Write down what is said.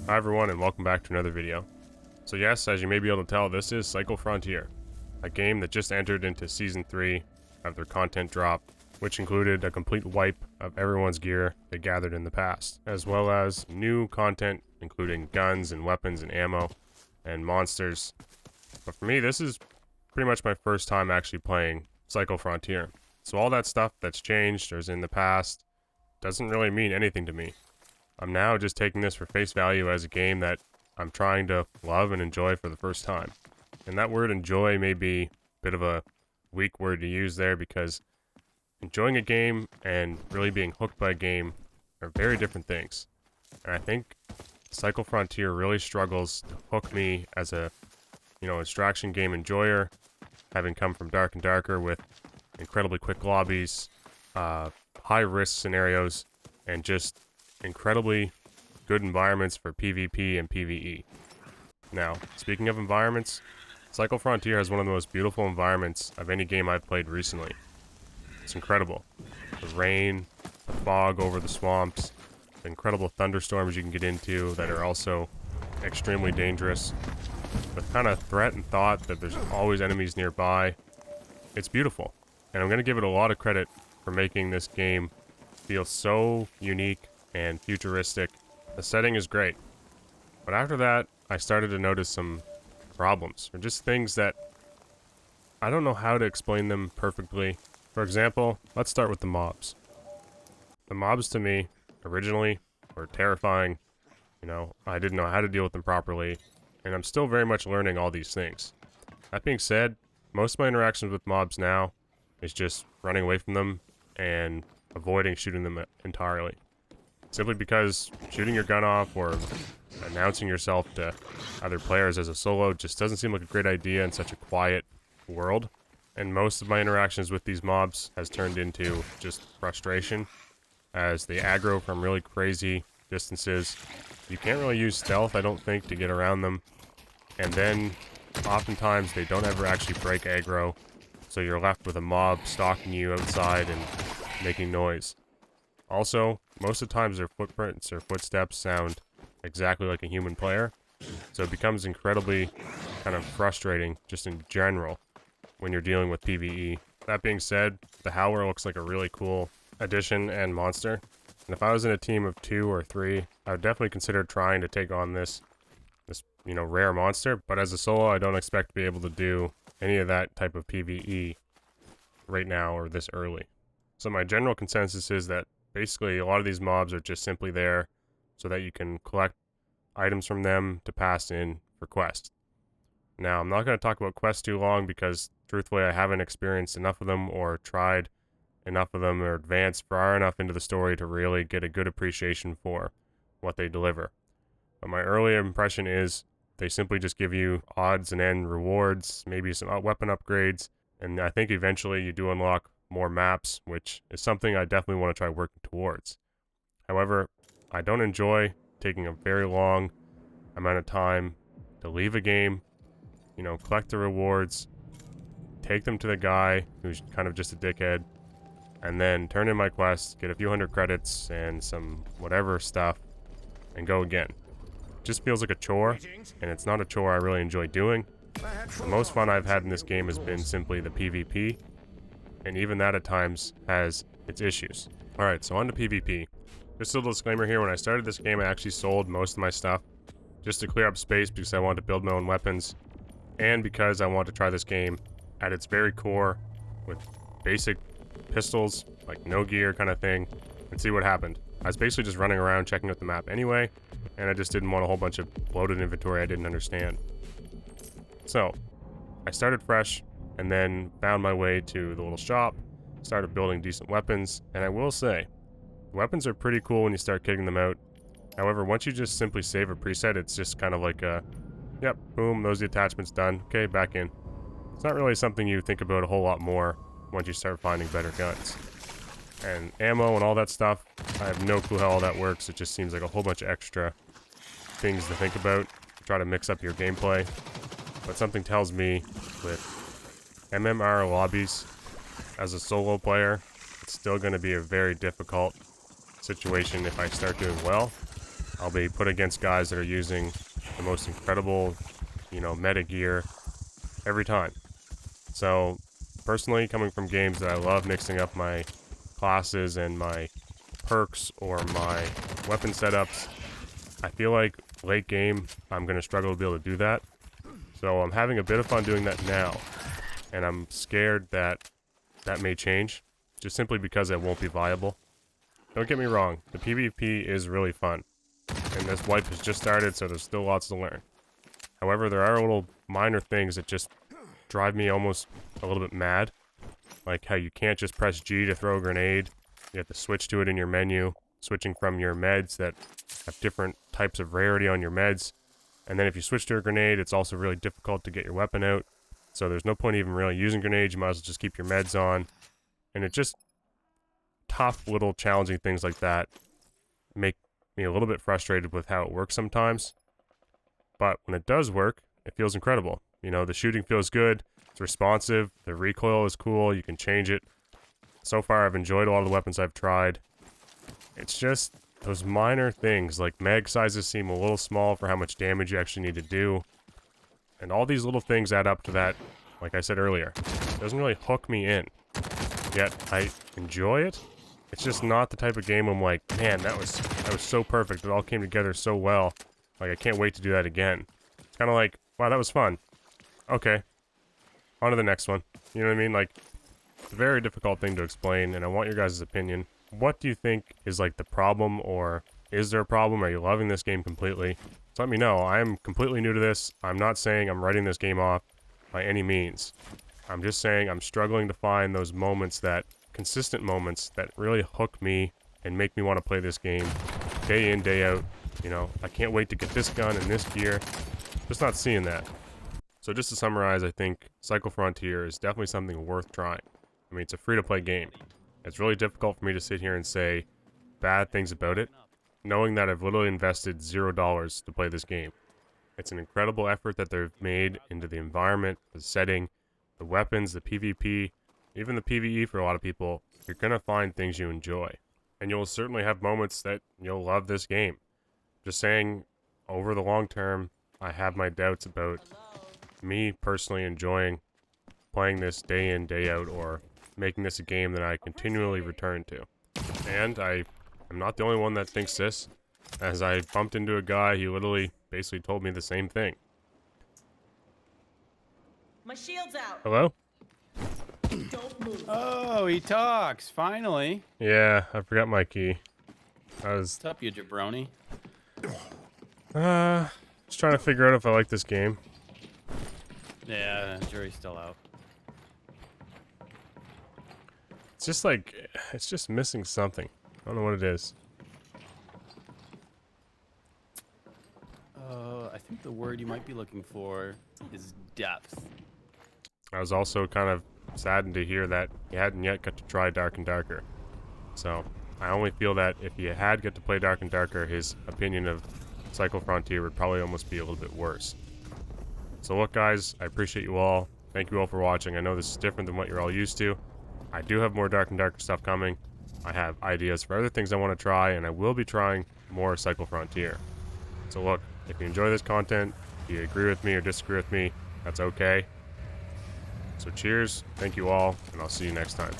Hi everyone and welcome back to another video. So yes, as you may be able to tell, this is Cycle Frontier, a game that just entered into Season 3 of their content drop, which included a complete wipe of everyone's gear they gathered in the past, as well as new content including guns and weapons and ammo and monsters. But for me, this is pretty much my first time actually playing Cycle Frontier. So all that stuff that's changed or is in the past doesn't really mean anything to me. I'm now just taking this for face value as a game that I'm trying to love and enjoy for the first time. And that word enjoy may be a bit of a weak word to use there because enjoying a game and really being hooked by a game are very different things. And I think Cycle Frontier really struggles to hook me as a, extraction game enjoyer, having come from Dark and Darker with incredibly quick lobbies, high risk scenarios, and just incredibly good environments for PvP and PvE. Now, speaking of environments, Cycle Frontier has one of the most beautiful environments of any game I've played recently. It's incredible. The rain, the fog over the swamps, the incredible thunderstorms you can get into that are also extremely dangerous, the kind of threat and thought that there's always enemies nearby. It's beautiful, and I'm going to give it a lot of credit for making this game feel so unique and futuristic. The setting is great. But after that, I started to notice some problems, or just things that I don't know how to explain them perfectly. For example, let's start with the mobs. The mobs to me, originally, were terrifying. I didn't know how to deal with them properly, and I'm still very much learning all these things. That being said, most of my interactions with mobs now is just running away from them and avoiding shooting them entirely. Simply because shooting your gun off or announcing yourself to other players as a solo just doesn't seem like a great idea in such a quiet world. And most of my interactions with these mobs has turned into just frustration as they aggro from really crazy distances. You can't really use stealth, I don't think, to get around them. And then oftentimes they don't ever actually break aggro, so you're left with a mob stalking you outside and making noise. Also, most of the times their footprints or footsteps sound exactly like a human player, so it becomes incredibly kind of frustrating just in general when you're dealing with PvE. That being said, the Howler looks like a really cool addition and monster, and if I was in a team of 2 or 3, I would definitely consider trying to take on this rare monster, but as a solo, I don't expect to be able to do any of that type of PvE right now or this early. So my general consensus is that basically a lot of these mobs are just simply there so that you can collect items from them to pass in for quests. Now, I'm not going to talk about quests too long because truthfully I haven't experienced enough of them or tried enough of them or advanced far enough into the story to really get a good appreciation for what they deliver. But my early impression is they simply just give you odds and end rewards, maybe some weapon upgrades, and I think eventually you do unlock more maps, which is something I definitely want to try working towards. However, I don't enjoy taking a very long amount of time to leave a game, collect the rewards, take them to the guy who's kind of just a dickhead, and then turn in my quests, get a few hundred credits and some whatever stuff, and go again. It just feels like a chore, and it's not a chore I really enjoy doing. The most fun I've had in this game has been simply the PvP, and even that at times has its issues. Alright, so on to PvP. Just a little disclaimer here, when I started this game I actually sold most of my stuff just to clear up space because I wanted to build my own weapons, and because I want to try this game at its very core with basic pistols, like no gear kind of thing, and see what happened. I was basically just running around checking out the map anyway, and I just didn't want a whole bunch of loaded inventory I didn't understand. So, I started fresh, and then found my way to the little shop, started building decent weapons, and I will say, weapons are pretty cool when you start kicking them out. However, once you just simply save a preset, it's just kind of like yep, boom, those are the attachments done, okay, back in. It's not really something you think about a whole lot more once you start finding better guns. And ammo and all that stuff, I have no clue how all that works. It just seems like a whole bunch of extra things to think about, try to mix up your gameplay. But something tells me with MMR lobbies, as a solo player, it's still going to be a very difficult situation if I start doing well. I'll be put against guys that are using the most incredible, meta gear every time. So, personally, coming from games that I love mixing up my classes and my perks or my weapon setups, I feel like late game, I'm going to struggle to be able to do that. So I'm having a bit of fun doing that now, and I'm scared that that may change, just simply because it won't be viable. Don't get me wrong, the PvP is really fun, and this wipe has just started, so there's still lots to learn. However, there are little minor things that just drive me almost a little bit mad, like how you can't just press G to throw a grenade, you have to switch to it in your menu, switching from your meds that have different types of rarity on your meds. And then if you switch to a grenade, it's also really difficult to get your weapon out. So there's no point even really using grenades. You might as well just keep your meds on. And it just, tough little challenging things like that make me a little bit frustrated with how it works sometimes. But when it does work, it feels incredible. The shooting feels good. It's responsive. The recoil is cool. You can change it. So far, I've enjoyed a lot of the weapons I've tried. It's just those minor things, like mag sizes seem a little small for how much damage you actually need to do. And all these little things add up to that, like I said earlier. It doesn't really hook me in. Yet, I enjoy it. It's just not the type of game I'm like, man, that was so perfect. It all came together so well. Like, I can't wait to do that again. It's kind of like, wow, that was fun. Okay. On to the next one. You know what I mean? Like, it's a very difficult thing to explain, and I want your guys' opinion. What do you think is like the problem, or is there a problem? Are you loving this game completely? So let me know. I am completely new to this. I'm not saying I'm writing this game off by any means. I'm just saying I'm struggling to find those moments, that consistent moments that really hook me and make me want to play this game day in, day out. I can't wait to get this gun and this gear. Just not seeing that. So just to summarize, I think Cycle Frontier is definitely something worth trying. I mean, it's a free-to-play game. It's really difficult for me to sit here and say bad things about it, knowing that I've literally invested $0 to play this game. It's an incredible effort that they've made into the environment, the setting, the weapons, the PvP, even the PvE for a lot of people. You're going to find things you enjoy. And you'll certainly have moments that you'll love this game. Just saying, over the long term, I have my doubts about me personally enjoying playing this day in, day out, or making this a game that I continually return to. And I am not the only one that thinks this, as I bumped into a guy who literally basically told me the same thing. My shield's out. Hello? Don't move. Oh, he talks, finally. Yeah, I forgot my key. What's up, you jabroni? Just trying to figure out if I like this game. Yeah, the jury's still out. It's just like, it's just missing something. I don't know what it is. I think the word you might be looking for is depth. I was also kind of saddened to hear that you hadn't yet got to try Dark and Darker. So, I only feel that if you had got to play Dark and Darker, his opinion of Cycle Frontier would probably almost be a little bit worse. So look guys, I appreciate you all. Thank you all for watching. I know this is different than what you're all used to. I do have more Dark and Darker stuff coming. I have ideas for other things I want to try, and I will be trying more Cycle Frontier. So look, if you enjoy this content, if you agree with me or disagree with me, that's okay. So cheers, thank you all, and I'll see you next time.